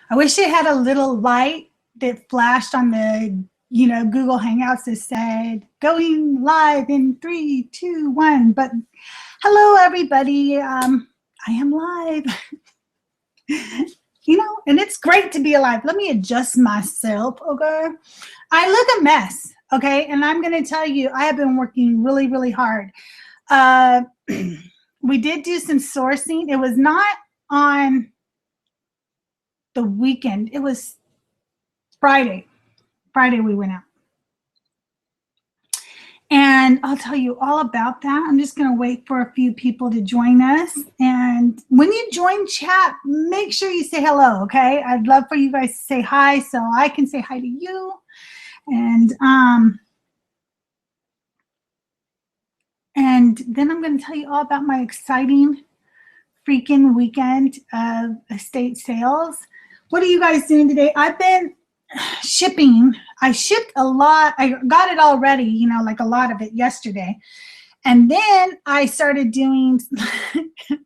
I wish it had a little light that flashed on the, Google Hangouts that said going live in 3, 2, 1. But hello, everybody. I am live. And it's great to be alive. Let me adjust myself, okay? I look a mess, okay? And I'm going to tell you, I have been working really, really hard. We did do some sourcing. It was not on the weekend. It was Friday. Friday we went out. And I'll tell you all about that. I'm just going to wait for a few people to join us. And when you join chat, make sure you say hello, okay? I'd love for you guys to say hi so I can say hi to you. And then I'm going to tell you all about my exciting freaking weekend of estate sales. What are you guys doing today? I've been shipping. I shipped a lot. I got it already, like a lot of it yesterday. And then I started doing, look at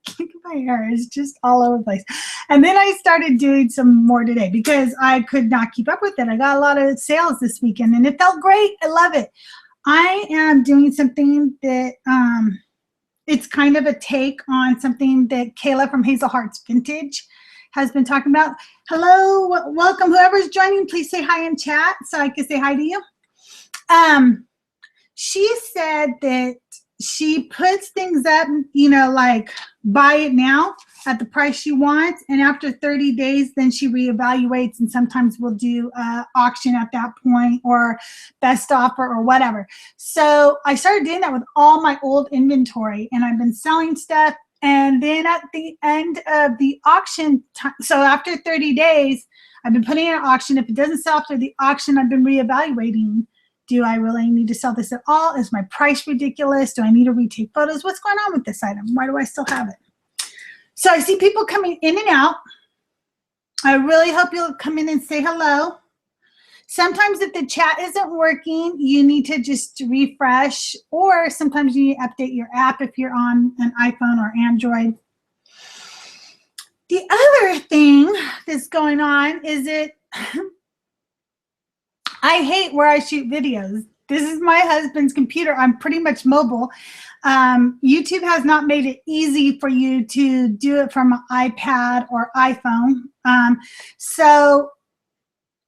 my hair, it's just all over the place. And then I started doing some more today because I could not keep up with it. I got a lot of sales this weekend and it felt great. I love it. I am doing something that, it's kind of a take on something that Kayla from Hazel Hearts Vintage has been talking about. Hello, welcome. Whoever's joining, please say hi in chat so I can say hi to you. She said that she puts things up, like buy it now at the price she wants, and after 30 days, then she reevaluates, and sometimes we'll do auction at that point or best offer or whatever. So I started doing that with all my old inventory, and I've been selling stuff. And then at the end of the auction time, so after 30 days, I've been putting it at auction. If it doesn't sell after the auction, I've been reevaluating. Do I really need to sell this at all? Is my price ridiculous? Do I need to retake photos? What's going on with this item? Why do I still have it? So I see people coming in and out. I really hope you'll come in and say hello. Sometimes if the chat isn't working, you need to just refresh, or sometimes you need to update your app if you're on an iPhone or Android. The other thing that's going on is I hate where I shoot videos. This is my husband's computer. I'm pretty much mobile. YouTube has not made it easy for you to do it from an iPad or iPhone. So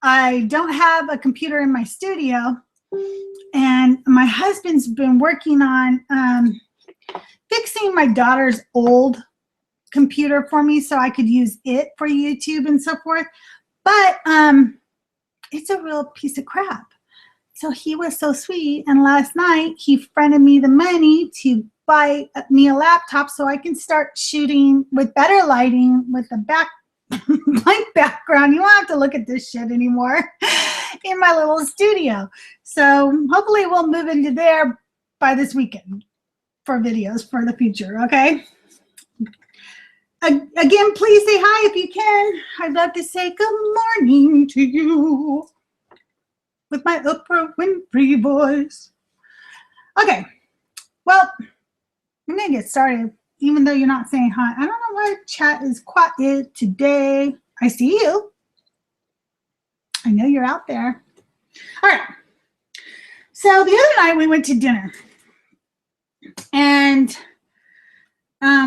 I don't have a computer in my studio. And my husband's been working on fixing my daughter's old computer for me so I could use it for YouTube and so forth. But it's a real piece of crap. So he was so sweet, and last night he fronted me the money to buy me a laptop so I can start shooting with better lighting with a blank background. You won't have to look at this shit anymore in my little studio. So hopefully we'll move into there by this weekend for videos for the future, okay? Again, please say hi if you can. I'd love to say good morning to you with my Oprah Winfrey voice. Okay, well, I'm gonna get started, even though you're not saying hi. I don't know why chat is quiet today. I see you. I know you're out there. All right. So the other night we went to dinner, and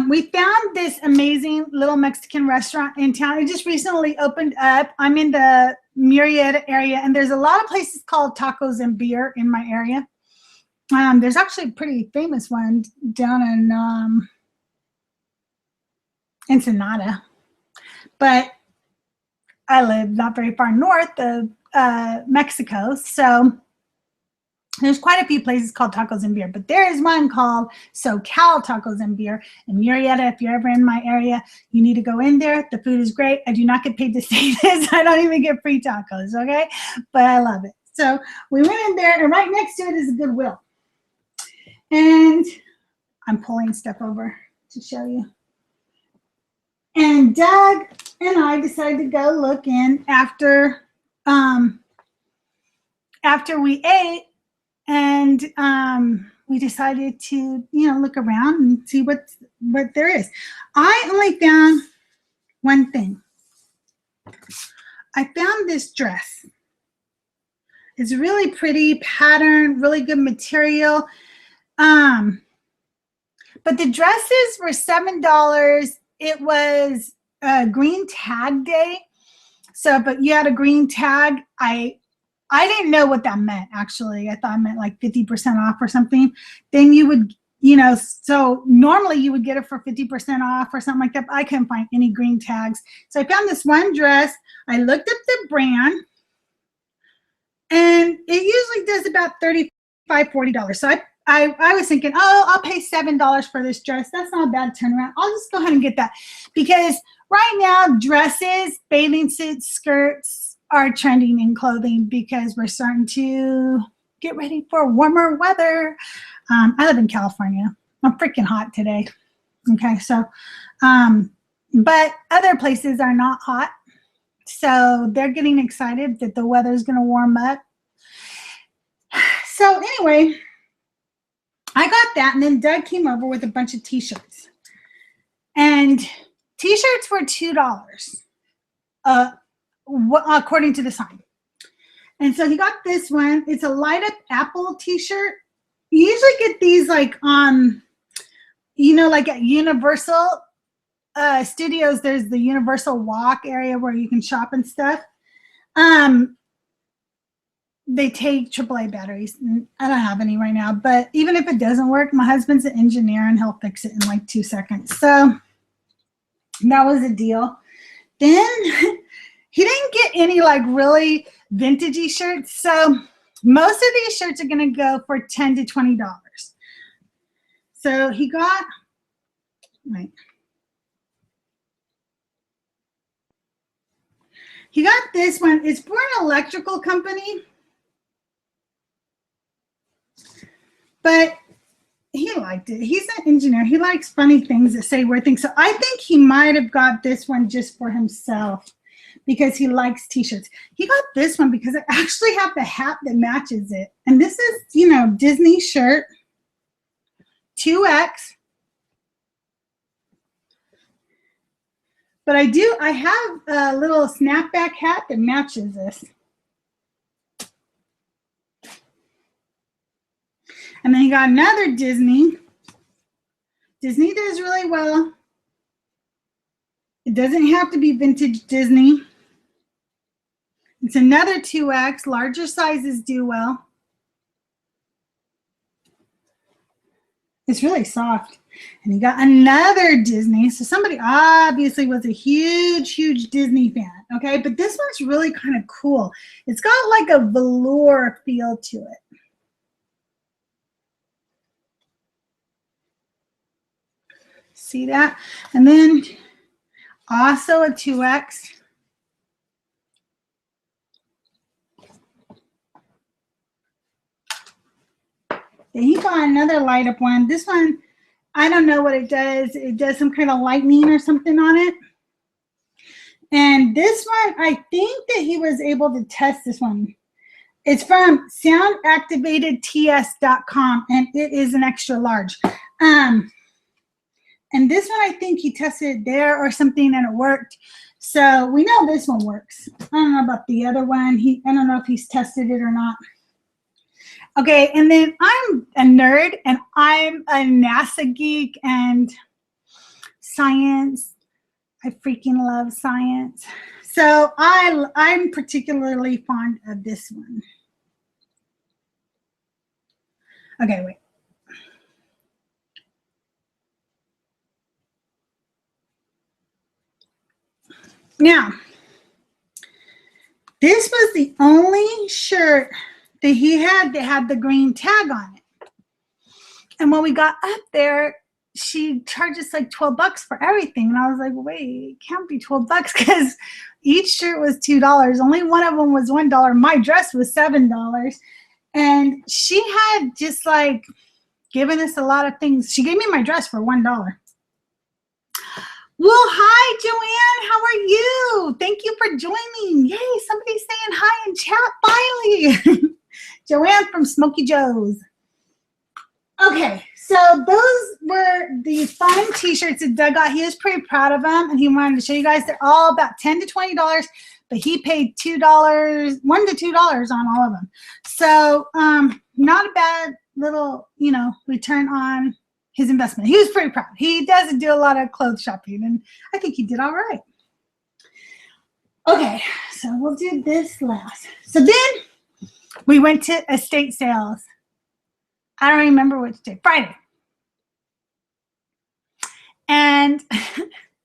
we found this amazing little Mexican restaurant in town. It just recently opened up. I'm in the Murrieta area, and there's a lot of places called Tacos and Beer in my area. There's actually a pretty famous one down in Ensenada, but I live not very far north of Mexico, so there's quite a few places called Tacos and Beer, but there is one called SoCal Tacos and Beer in Murrieta. If you're ever in my area, you need to go in there. The food is great. I do not get paid to say this. I don't even get free tacos, okay? But I love it. So we went in there, and right next to it is a Goodwill. And I'm pulling stuff over to show you. And Doug and I decided to go look in after we ate. And we decided to, look around and see what there is. I only found one thing. I found this dress. It's really pretty pattern, really good material. But the dresses were $7. It was a green tag day. So, but you had a green tag. I didn't know what that meant, actually. I thought it meant like 50% off or something. Then you would, you know, so normally you would get it for 50% off or something like that. But I couldn't find any green tags. So I found this one dress. I looked up the brand. And it usually does about $35, $40. So I was thinking, oh, I'll pay $7 for this dress. That's not a bad turnaround. I'll just go ahead and get that. Because right now, dresses, bathing suits, skirts are trending in clothing because we're starting to get ready for warmer weather. I live in California. I'm freaking hot today. Okay, so, but other places are not hot. So they're getting excited that the weather's going to warm up. So anyway, I got that, and then Doug came over with a bunch of t-shirts. And t-shirts were $2, according to the sign. And so he got this one. It's a light up apple t-shirt. You usually get these like on, you know, like at Universal Studios, there's the Universal Walk area where you can shop and stuff. They take AAA batteries. I don't have any right now, but even if it doesn't work, my husband's an engineer and he'll fix it in like 2 seconds. So that was a deal. Then he didn't get any like really vintagey shirts. So most of these shirts are going to go for $10 to $20. So he got, wait. He got this one. It's for an electrical company. But he liked it. He's an engineer. He likes funny things that say weird things. So I think he might have got this one just for himself because he likes t-shirts. He got this one because I actually have the hat that matches it. And this is, you know, Disney shirt, 2X. But I have a little snapback hat that matches this. And then you got another Disney. Disney does really well. It doesn't have to be vintage Disney. It's another 2X. Larger sizes do well. It's really soft. And you got another Disney. So somebody obviously was a huge, huge Disney fan. Okay, but this one's really kind of cool. It's got like a velour feel to it. See that? And then also a 2X. Then he got another light up one. This one, I don't know what it does. It does some kind of lightning or something on it. And this one, I think that he was able to test this one. It's from soundactivatedts.com, and it is an extra large. And this one, I think he tested it there or something, and it worked. So we know this one works. I don't know about the other one. I don't know if he's tested it or not. Okay, and then I'm a nerd, and I'm a NASA geek and science. I freaking love science. So I'm particularly fond of this one. Okay, wait. Now, this was the only shirt that he had that had the green tag on it. And when we got up there, she charged us like $12 for everything. And I was like, wait, it can't be $12 because each shirt was $2. Only one of them was $1. My dress was $7. And she had just like given us a lot of things. She gave me my dress for $1. Well, hi, Joanne. How are you? Thank you for joining. Yay, somebody's saying hi in chat finally. Joanne from Smoky Joe's. Okay, so those were the fun t-shirts that Doug got. He was pretty proud of them, and he wanted to show you guys. They're all about $10 to $20, but he paid $2, $1 to $2 on all of them. So not a bad little, return on his investment. He was pretty proud. He doesn't do a lot of clothes shopping, and I think he did all right. Okay, so we'll do this last. So then we went to estate sales. I don't remember which day, Friday. And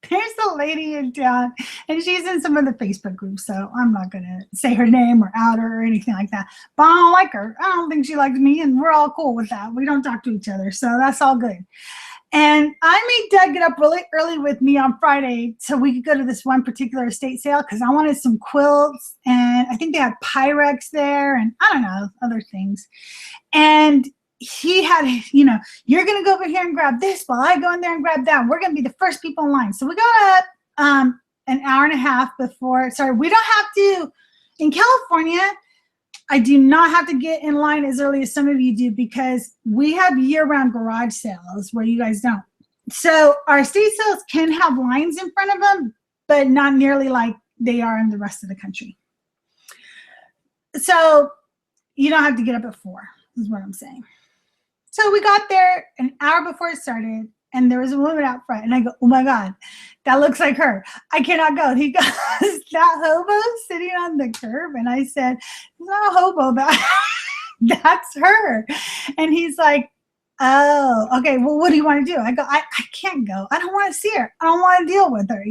there's a lady in town, and she's in some of the Facebook groups, so I'm not going to say her name or out her or anything like that. But I don't like her. I don't think she likes me, and we're all cool with that. We don't talk to each other, so that's all good. And I made Doug get up really early with me on Friday so we could go to this one particular estate sale because I wanted some quilts, and I think they had Pyrex there, and I don't know, other things. And he had, you're going to go over here and grab this while I go in there and grab that. We're going to be the first people in line. So we got up an hour and a half before. Sorry, we don't have to. In California, I do not have to get in line as early as some of you do because we have year-round garage sales where you guys don't. So our estate sales can have lines in front of them, but not nearly like they are in the rest of the country. So you don't have to get up at 4 is what I'm saying. So we got there an hour before it started, and there was a woman out front, and I go, oh my God, that looks like her. I cannot go. He goes, that hobo sitting on the curb, and I said, it's not a hobo, that's her. And he's like, oh, okay, well, what do you want to do? I go, I can't go. I don't want to see her. I don't want to deal with her,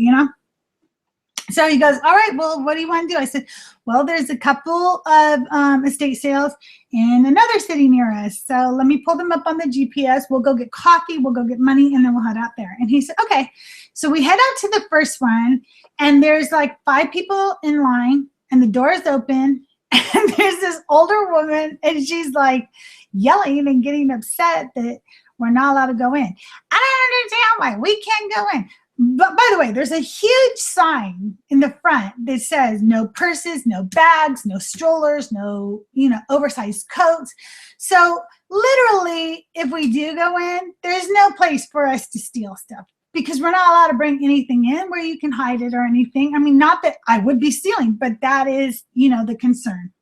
So he goes, all right, well, what do you want to do? I said, well, there's a couple of estate sales in another city near us. So let me pull them up on the GPS. We'll go get coffee. We'll go get money, and then we'll head out there. And he said, okay. So we head out to the first one, and there's like 5 people in line, and the door is open, and there's this older woman, and she's like yelling and getting upset that we're not allowed to go in. I don't understand why we can't go in. But by the way, there's a huge sign in the front that says no purses, no bags, no strollers, no, oversized coats. So literally, if we do go in, there's no place for us to steal stuff because we're not allowed to bring anything in where you can hide it or anything. I mean, not that I would be stealing, but that is, the concern.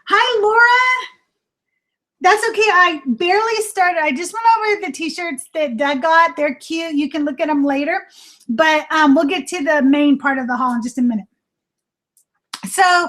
Hi, Laura. That's okay. I barely started. I just went over the t-shirts that Doug got. They're cute. You can look at them later. But we'll get to the main part of the haul in just a minute. So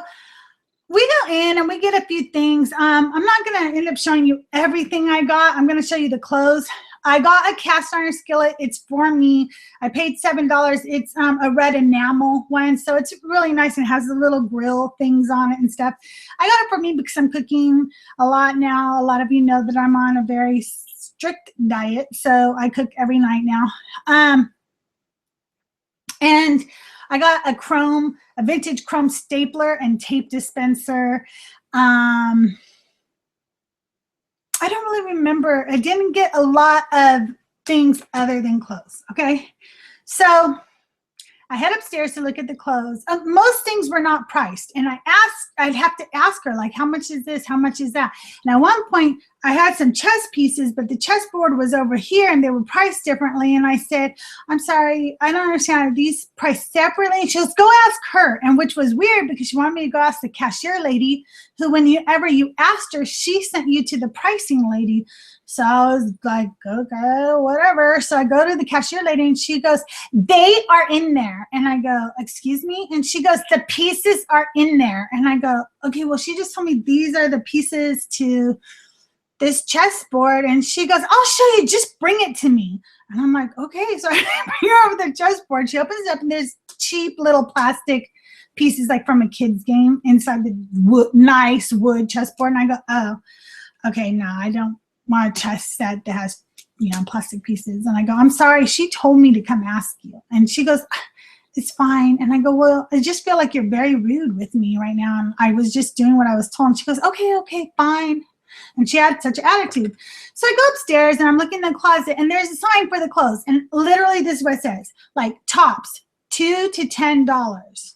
we go in and we get a few things. I'm not going to end up showing you everything I got. I'm going to show you the clothes. I got a cast iron skillet. It's for me. I paid $7. It's a red enamel one, so it's really nice and has the little grill things on it and stuff. I got it for me because I'm cooking a lot now. A lot of you know that I'm on a very strict diet, so I cook every night now. And I got a vintage chrome stapler and tape dispenser. I don't really remember. I didn't get a lot of things other than clothes, okay? So I head upstairs to look at the clothes. Most things were not priced. And I'd have to ask her, like, how much is this? How much is that? And at one point, I had some chess pieces, but the chessboard was over here, and they were priced differently. And I said, I'm sorry, I don't understand. Are these priced separately? And she goes, go ask her. And which was weird because she wanted me to go ask the cashier lady, who whenever you asked her, she sent you to the pricing lady. So I was like, okay, whatever. So I go to the cashier lady, and she goes, they are in there. And I go, excuse me? And she goes, the pieces are in there. And I go, okay, well, she just told me these are the pieces to this chessboard. And she goes, I'll show you. Just bring it to me. And I'm like, okay. So I bring her over the chessboard. She opens it up, and there's cheap little plastic pieces like from a kid's game inside the nice wood chessboard. And I go, oh, okay, no, I don't want a chess set that has, plastic pieces. And I go, I'm sorry, she told me to come ask you. And she goes, it's fine. And I go, well, I just feel like you're very rude with me right now. And I was just doing what I was told. And she goes, okay, fine. And she had such an attitude. So I go upstairs, and I'm looking in the closet, and there's a sign for the clothes. And literally this is what it says, like tops, $2 to $10.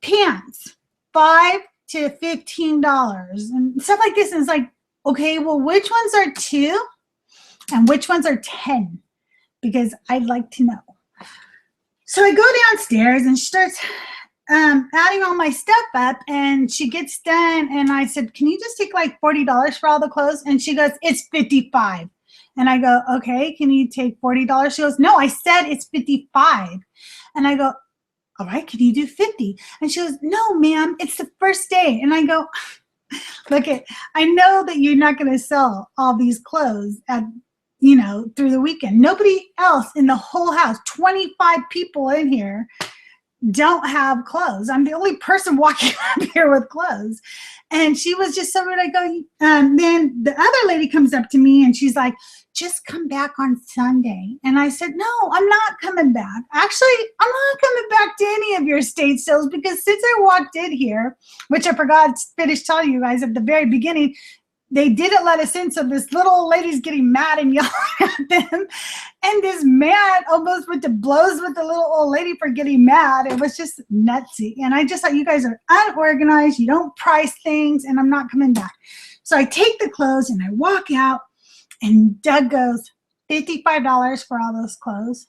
Pants, $5 to $15. And stuff like this. And it's like, okay, well, which ones are 2 and which ones are 10? Because I'd like to know. So I go downstairs and she starts adding all my stuff up, and she gets done, and I said, can you just take like $40 for all the clothes? And she goes, it's 55. And I go, okay, can you take $40? She goes, no, I said it's 55. And I go, all right, can you do 50? And she goes, no, ma'am, it's the first day. And I go, look, I know that you're not going to sell all these clothes at, you know, through the weekend. Nobody else in the whole house, 25 people in here, don't have clothes. I'm the only person walking up here with clothes. And she was just so rude. I go, then the other lady comes up to me and she's like, just come back on Sunday. And I said, no, I'm not coming back. Actually, I'm not coming back to any of your estate sales, because since I walked in here, which I forgot to finish telling you guys at the very beginning, they didn't let us in, so this little old lady's getting mad and yelling at them. And this man almost went to blows with the little old lady for getting mad. It was just nutsy. And I just thought, you guys are unorganized. You don't price things, and I'm not coming back. So I take the clothes and I walk out, and Doug goes, $55 for all those clothes.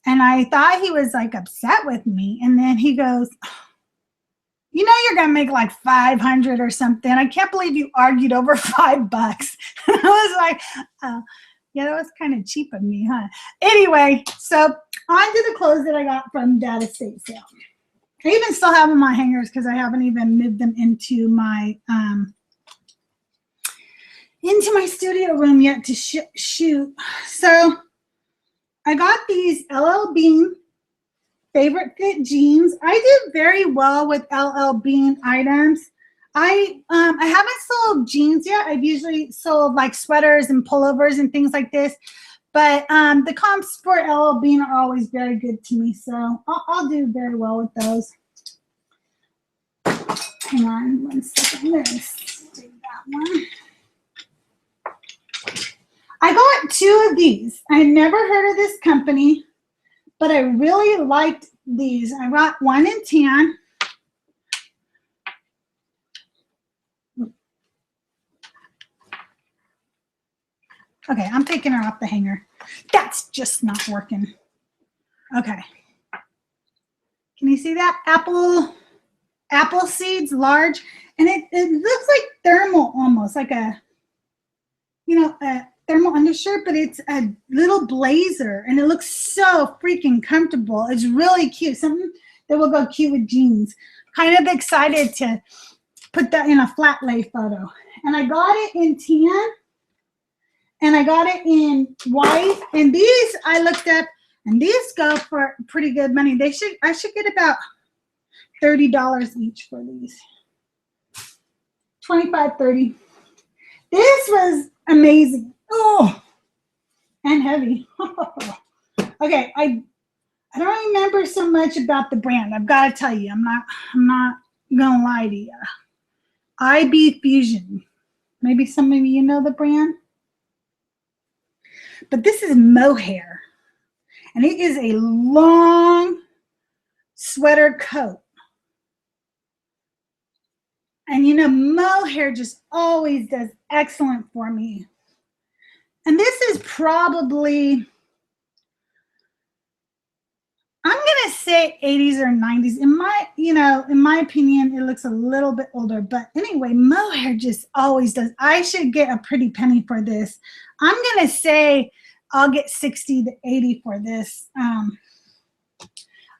And I thought he was like upset with me. And then he goes, you know, you're going to make like 500 or something. I can't believe you argued over $5. And I was like, yeah, that was kind of cheap of me, huh? Anyway, so on to the clothes that I got from that estate sale. I even still have them on hangers because I haven't even moved them into my studio room yet to shoot. So I got these LL Bean favorite fit jeans. I do very well with LL Bean items. I haven't sold jeans yet. I've usually sold like sweaters and pullovers and things like this, but the comps for LL Bean are always very good to me, so I'll do very well with those. Hang on one second. Let's do that one. I got 2 of these. I never heard of this company, but I really liked these. I got one in tan. Okay, I'm taking her off the hanger. That's just not working. Okay. Can you see that? Apple seeds, large. And it looks like thermal almost, like a, you know, a thermal undershirt, but it's a little blazer, and it looks so freaking comfortable. It's really cute. Something that will go cute with jeans. Kind of excited to put that in a flat lay photo. And I got it in tan, and I got it in white. And these I looked up, and these go for pretty good money. I should get about $30 each for these. 25, 30. This was amazing. Oh, and heavy. Okay, I don't remember so much about the brand. I've got to tell you, I'm not gonna lie to you. IB Fusion. Maybe some of you know the brand. But this is mohair, and it is a long sweater coat. And you know, mohair just always does excellent for me. And this is probably, I'm gonna say 80s or 90s. In my opinion, it looks a little bit older. But anyway, mohair just always does. I should get a pretty penny for this. I'm gonna say I'll get 60 to 80 for this.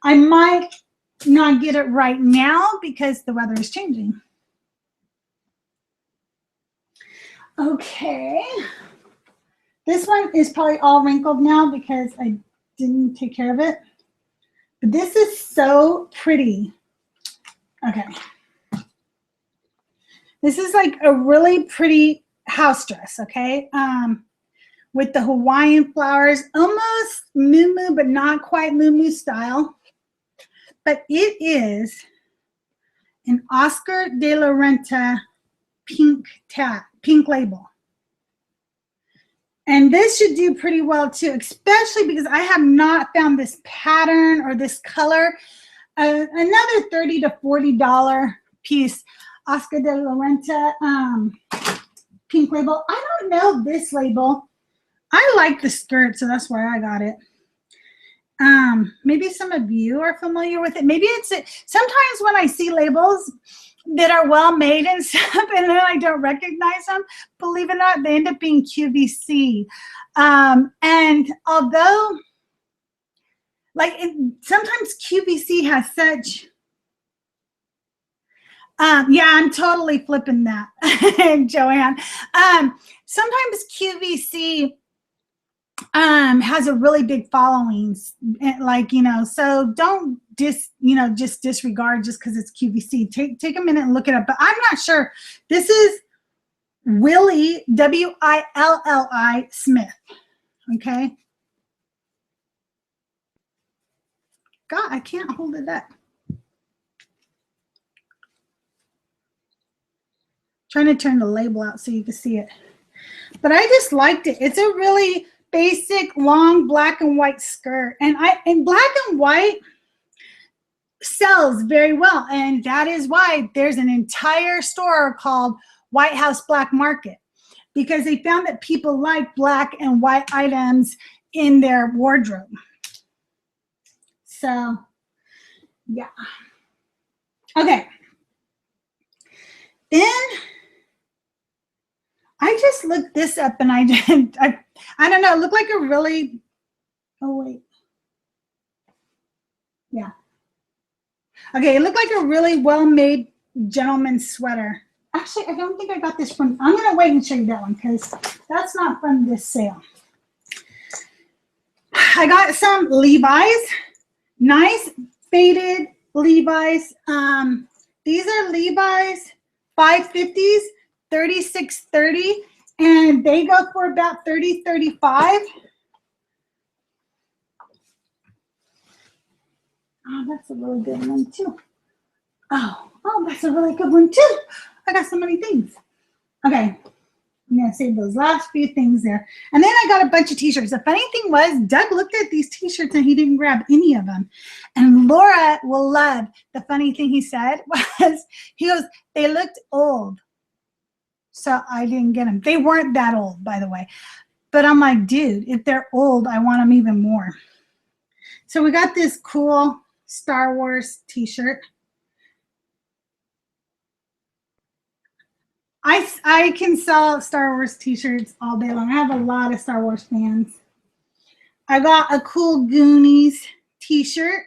I might not get it right now because the weather is changing. Okay. This one is probably all wrinkled now because I didn't take care of it. But this is so pretty. Okay. This is like a really pretty house dress, okay? With the Hawaiian flowers, almost muumuu, but not quite muumuu style. But it is an Oscar de la Renta pink label. And this should do pretty well too, especially because I have not found this pattern or this color. Another $30 to $40 piece, Oscar de la Renta. pink label. I don't know this label. I like the skirt, so that's why I got it. Maybe some of you are familiar with it. Maybe it's sometimes when I see labels that are well made and stuff, and then I don't recognize them, believe it or not, they end up being QVC. And although, like, sometimes QVC has such, yeah, I'm totally flipping that, Joanne. Sometimes QVC has a really big following, like, you know, so don't just disregard just because it's QVC. Take a minute and look it up. But I'm not sure. This is Willie, Willi Smith. Okay. God, I can't hold it up. Trying to turn the label out so you can see it. But I just liked it. It's a really basic long black and white skirt, and black and white sells very well, and that is why there's an entire store called White House Black Market, because they found that people like black and white items in their wardrobe. So yeah, okay. Then I just looked this up, and I don't know, it looked like a really, oh wait, yeah. Okay, it looked like a really well-made gentleman's sweater. Actually, I don't think I got this from, I'm gonna wait and show you that one because that's not from this sale. I got some Levi's, nice faded Levi's. These are Levi's 550s. 36.30, and they go for about $30.35. Oh, that's a really good one too. Oh, that's a really good one too. I got so many things. Okay, I'm gonna save those last few things there. And then I got a bunch of t-shirts. The funny thing was, Doug looked at these t-shirts and he didn't grab any of them. And Laura will love, the funny thing he said was, he goes, they looked old. So I didn't get them. They weren't that old, by the way. But I'm like, dude, if they're old, I want them even more. So we got this cool Star Wars t-shirt. I can sell Star Wars t-shirts all day long. I have a lot of Star Wars fans. I got a cool Goonies t-shirt.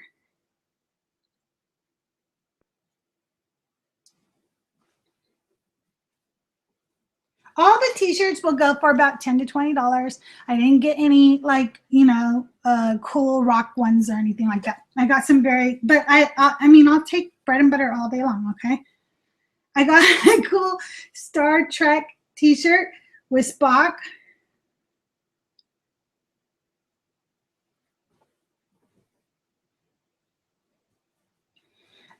All the t-shirts will go for about $10 to $20. I didn't get any, like, you know, cool rock ones or anything like that. I got some very, but I mean, I'll take bread and butter all day long, okay? I got a cool Star Trek t-shirt with Spock.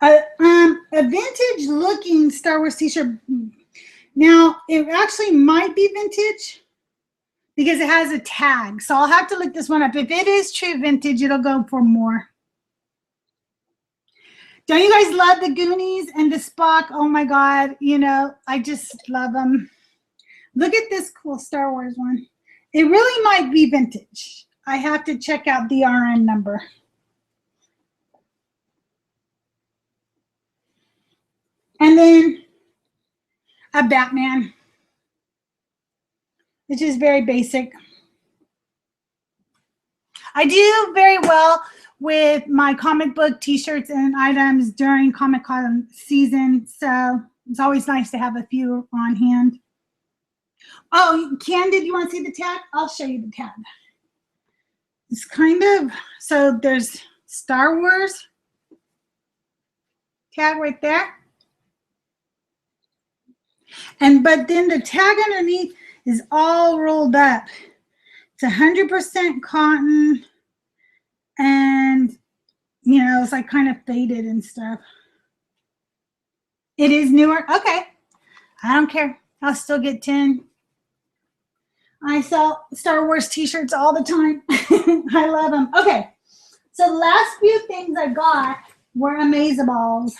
A vintage looking Star Wars t-shirt. Now, it actually might be vintage because it has a tag. So I'll have to look this one up. If it is true vintage, it'll go for more. Don't you guys love the Goonies and the Spock? Oh my God, you know, I just love them. Look at this cool Star Wars one. It really might be vintage. I have to check out the RN number. And then a Batman, which is very basic. I do very well with my comic book t-shirts and items during Comic-Con season, so it's always nice to have a few on hand. Oh, Candid, you want to see the tag? I'll show you the tag. It's kind of, so there's Star Wars tag right there. But then the tag underneath is all rolled up. It's 100% cotton, and you know, it's like kind of faded and stuff. It is newer. Okay, I don't care. I'll still get 10. I sell Star Wars t-shirts all the time. I love them. Okay, so the last few things I got were Amazeballs.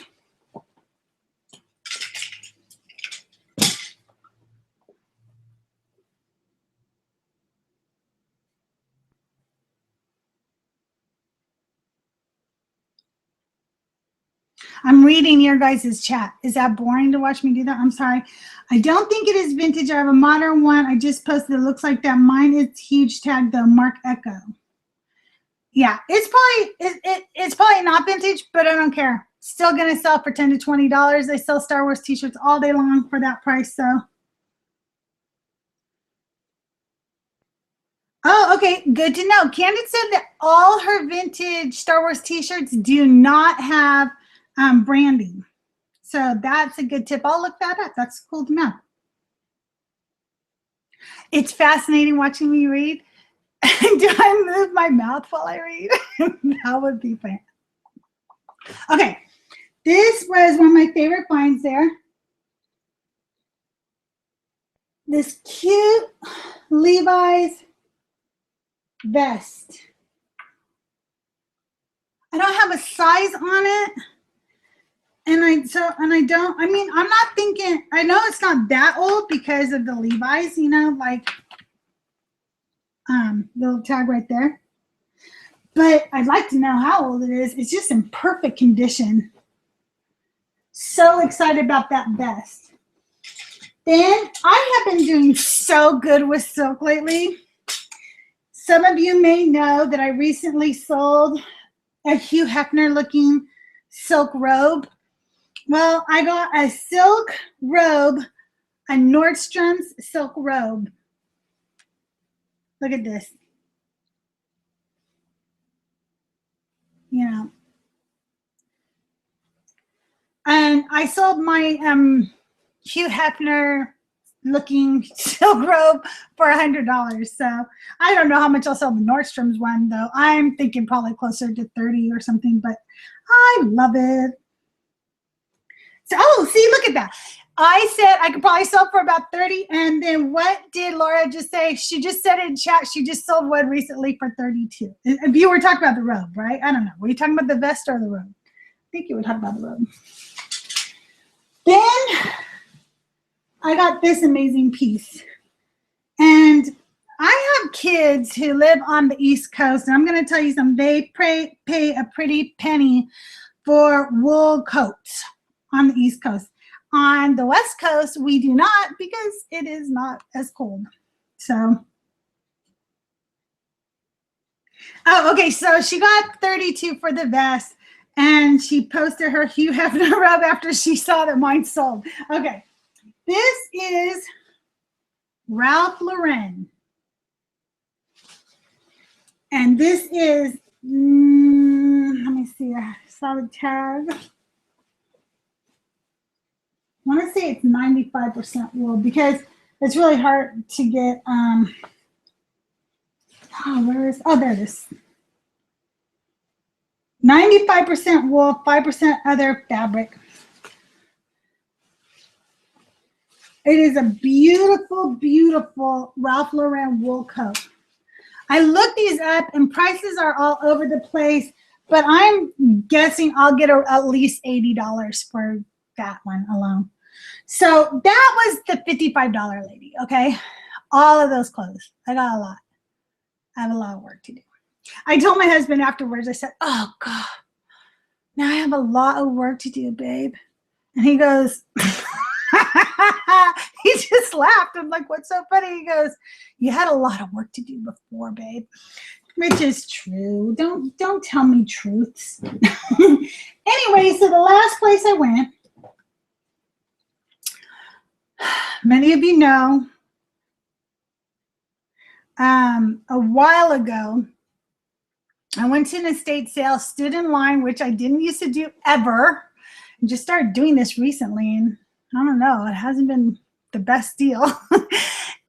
I'm reading your guys' chat. Is that boring to watch me do that? I'm sorry. I don't think it is vintage. I have a modern one. I just posted. It looks like that. Mine is huge tag though. Mark Echo. Yeah, it's probably not vintage, but I don't care. Still gonna sell for $10 to $20. They sell Star Wars t-shirts all day long for that price. So. Oh, okay. Good to know. Candace said that all her vintage Star Wars t-shirts do not have branding. So that's a good tip. I'll look that up. That's cool to know. It's fascinating watching me read. Do I move my mouth while I read? That would be fun. Okay. This was one of my favorite finds there. This cute Levi's vest. I don't have a size on it. And I'm not thinking, I know it's not that old because of the Levi's, you know, like little tag right there. But I'd like to know how old it is. It's just in perfect condition. So excited about that vest. Then I have been doing so good with silk lately. Some of you may know that I recently sold a Hugh Hefner looking silk robe. Well, I got a silk robe, a Nordstrom's silk robe. Look at this. You know. And I sold my Hugh Hefner looking silk robe for $100. So I don't know how much I'll sell the Nordstrom's one, though. I'm thinking probably closer to 30 or something, but I love it. So, oh, see, look at that. I said I could probably sell for about 30. And then what did Laura just say? She just said in chat, she just sold one recently for 32. If you were talking about the robe, right? I don't know. Were you talking about the vest or the robe? I think you were talking about the robe. Then I got this amazing piece. And I have kids who live on the East Coast. And I'm going to tell you something. They pay a pretty penny for wool coats on the East Coast. On the West Coast, we do not because it is not as cold. So, oh, okay. So she got 32 for the vest, and she posted her Hugh Hefner robe after she saw that mine sold. Okay, this is Ralph Lauren, and this is let me see. I saw the tag. I want to say it's 95% wool because it's really hard to get, there it is. 95% wool, 5% other fabric. It is a beautiful, beautiful Ralph Lauren wool coat. I looked these up and prices are all over the place, but I'm guessing I'll get at least $80 for that one alone. So that was the $55 lady, okay? All of those clothes. I got a lot. I have a lot of work to do. I told my husband afterwards, I said, oh, God, now I have a lot of work to do, babe. And he goes, he just laughed. I'm like, what's so funny? He goes, you had a lot of work to do before, babe. Which is true. Don't tell me truths. Anyway, so the last place I went, many of you know, a while ago, I went to an estate sale, stood in line, which I didn't used to do ever, and just started doing this recently. And I don't know, it hasn't been the best deal.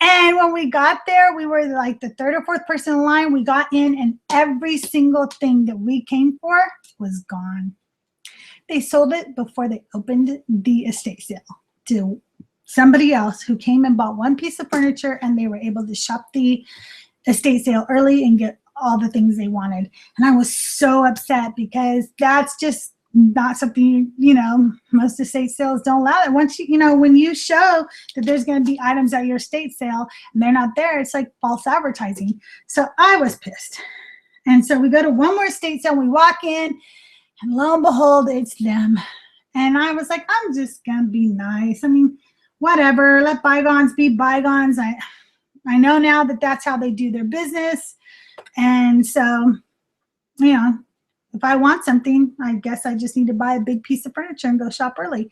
And when we got there, we were like the third or fourth person in line. We got in and every single thing that we came for was gone. They sold it before they opened the estate sale to somebody else who came and bought one piece of furniture, and they were able to shop the estate sale early and get all the things they wanted. And I was so upset because that's just not something, you know, most estate sales don't allow it. Once you know, when you show that there's going to be items at your estate sale and they're not there, it's like false advertising. So I was pissed. And so we go to one more estate sale, we walk in, and lo and behold, it's them. And I was like, I'm just going to be nice. I mean, whatever, let bygones be bygones. I know now that that's how they do their business. And so, you know, if I want something, I guess I just need to buy a big piece of furniture and go shop early.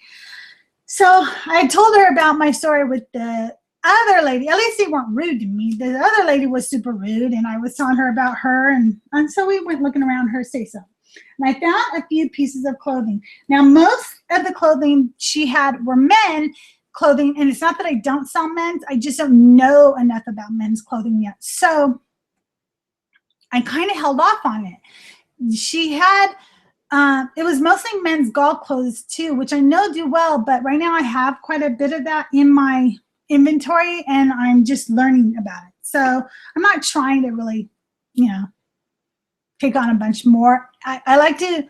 So I told her about my story with the other lady. At least they weren't rude to me. The other lady was super rude, and I was telling her about her. And so we went looking around her say-so. And I found a few pieces of clothing. Now, most of the clothing she had were men clothing. And it's not that I don't sell men's. I just don't know enough about men's clothing yet. So I kind of held off on it. She had, it was mostly men's golf clothes too, which I know do well. But right now I have quite a bit of that in my inventory, and I'm just learning about it. So I'm not trying to really, you know, take on a bunch more. I like to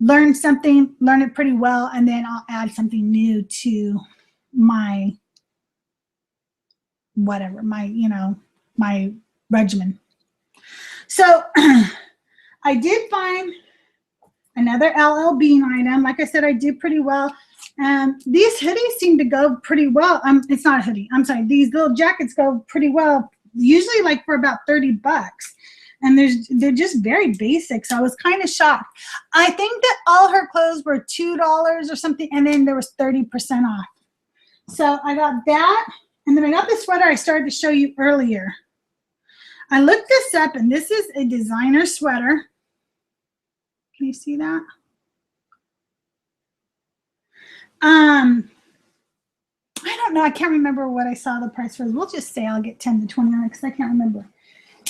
learn something, learn it pretty well, and then I'll add something new to my whatever, my, you know, my regimen. So I did find another LL Bean item. Like I said, I do pretty well. These hoodies seem to go pretty well. It's not a hoodie. I'm sorry. These little jackets go pretty well, usually like for about 30 bucks. And they're just very basic. So I was kind of shocked. I think that all her clothes were $2 or something, and then there was 30% off. So I got that, and then I got the sweater I started to show you earlier. I looked this up, and this is a designer sweater. Can you see that? I don't know. I can't remember what I saw the price was. We'll just say I'll get 10 to 20 on it because I can't remember.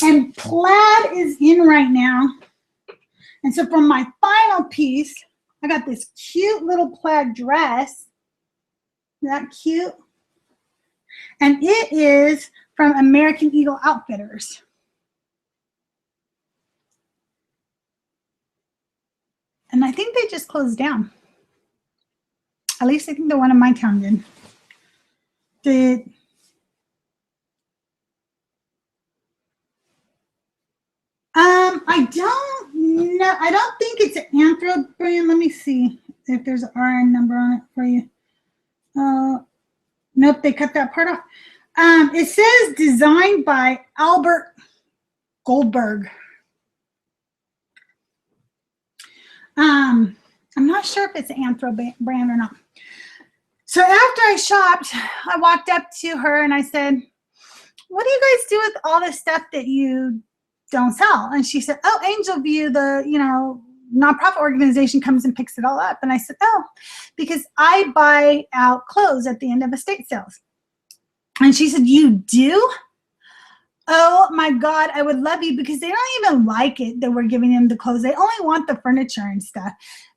And plaid is in right now. And so for my final piece, I got this cute little plaid dress. Isn't that cute? And it is from American Eagle Outfitters. And I think they just closed down. At least I think the one in my town did. I don't know. I don't think it's an Anthro brand. Let me see if there's an RN number on it for you. Nope, they cut that part off. It says designed by Albert Goldberg. I'm not sure if it's an Anthro brand or not. So after I shopped, I walked up to her and I said, what do you guys do with all this stuff that you don't sell? And she said, oh, Angel View, the, you know, nonprofit organization comes and picks it all up. And I said, oh, because I buy out clothes at the end of estate sales. And she said, you do? Oh my God, I would love you, because they don't even like it that we're giving them the clothes. They only want the furniture and stuff.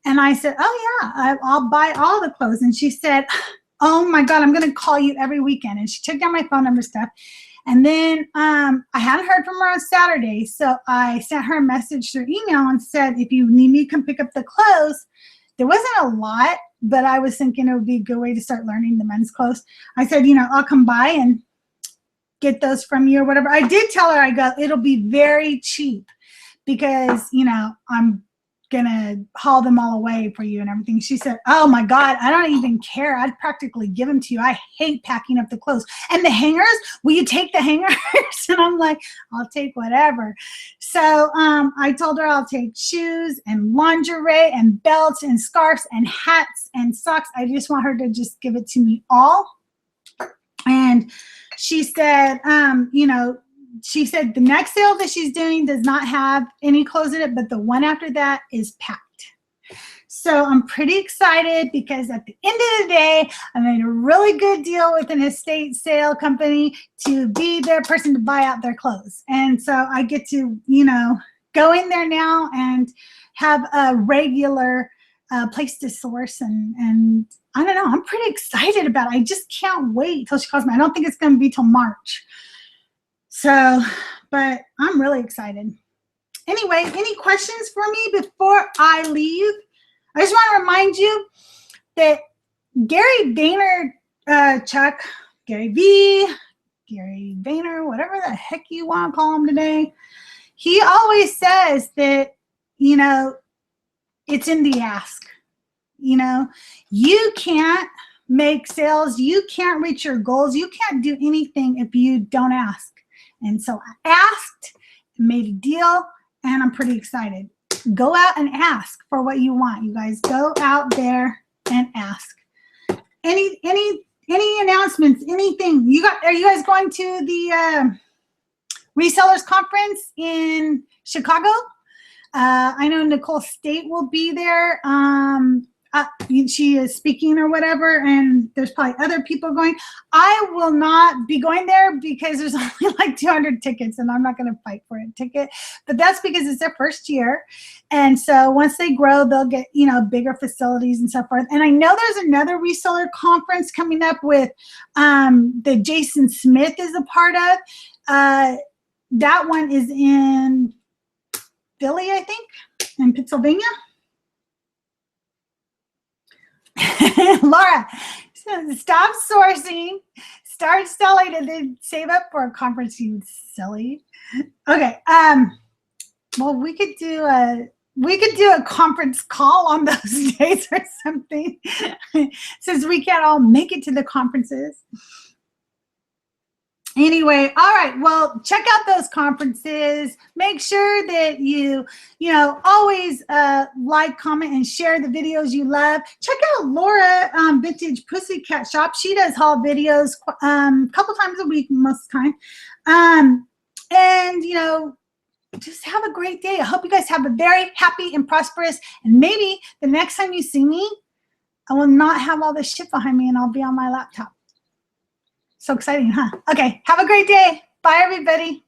And I said, oh yeah, I'll buy all the clothes. And she said, oh my God, I'm going to call you every weekend. And she took down my phone number stuff. And then I hadn't heard from her on Saturday. So I sent her a message through email and said, if you need me to come pick up the clothes. There wasn't a lot, but I was thinking it would be a good way to start learning the men's clothes. I said, you know, I'll come by and get those from you or whatever. I did tell her, I go, it'll be very cheap because, you know, I'm gonna haul them all away for you and everything. She said, oh my God, I don't even care. I'd practically give them to you. I hate packing up the clothes. And the hangers, will you take the hangers? And I'm like, I'll take whatever. So I told her I'll take shoes and lingerie and belts and scarves and hats and socks. I just want her to just give it to me all. And she said, you know, she said the next sale that she's doing does not have any clothes in it, but the one after that is packed. So I'm pretty excited because at the end of the day, I made a really good deal with an estate sale company to be their person to buy out their clothes. And so I get to, you know, go in there now and have a regular place to source. And I don't know, I'm pretty excited about it. I just can't wait till she calls me. I don't think it's going to be till March. So, but I'm really excited. Anyway, any questions for me before I leave? I just want to remind you that Gary Vaynerchuk, Gary V, Gary Vayner, whatever the heck you want to call him today, he always says that, you know, it's in the ask. You know, you can't make sales. You can't reach your goals. You can't do anything if you don't ask. And so I asked, made a deal, and I'm pretty excited. Go out and ask for what you want, you guys. Go out there and ask. Any announcements? Anything? Are you guys going to the resellers conference in Chicago? I know Nicole State will be there. She is speaking or whatever, and there's probably other people going. I will not be going there because there's only like 200 tickets, and I'm not going to fight for a ticket. But that's because it's their first year, and so once they grow, they'll get bigger facilities and so forth. And I know there's another reseller conference coming up with that Jason Smith is a part of. That one is in Philly, I think, in Pennsylvania. Laura, stop sourcing, start selling, and then save up for a conference, you silly. Okay. Well, we could do a conference call on those days or something, since we can't all make it to the conferences. Anyway, all right, well, check out those conferences. Make sure that you always like, comment, and share the videos you love. Check out Laura Vintage Pussycat Shop. She does haul videos a couple times a week most of the time. And, just have a great day. I hope you guys have a very happy and prosperous, and maybe the next time you see me, I will not have all this shit behind me and I'll be on my laptop. So exciting, huh? Okay, have a great day. Bye, everybody.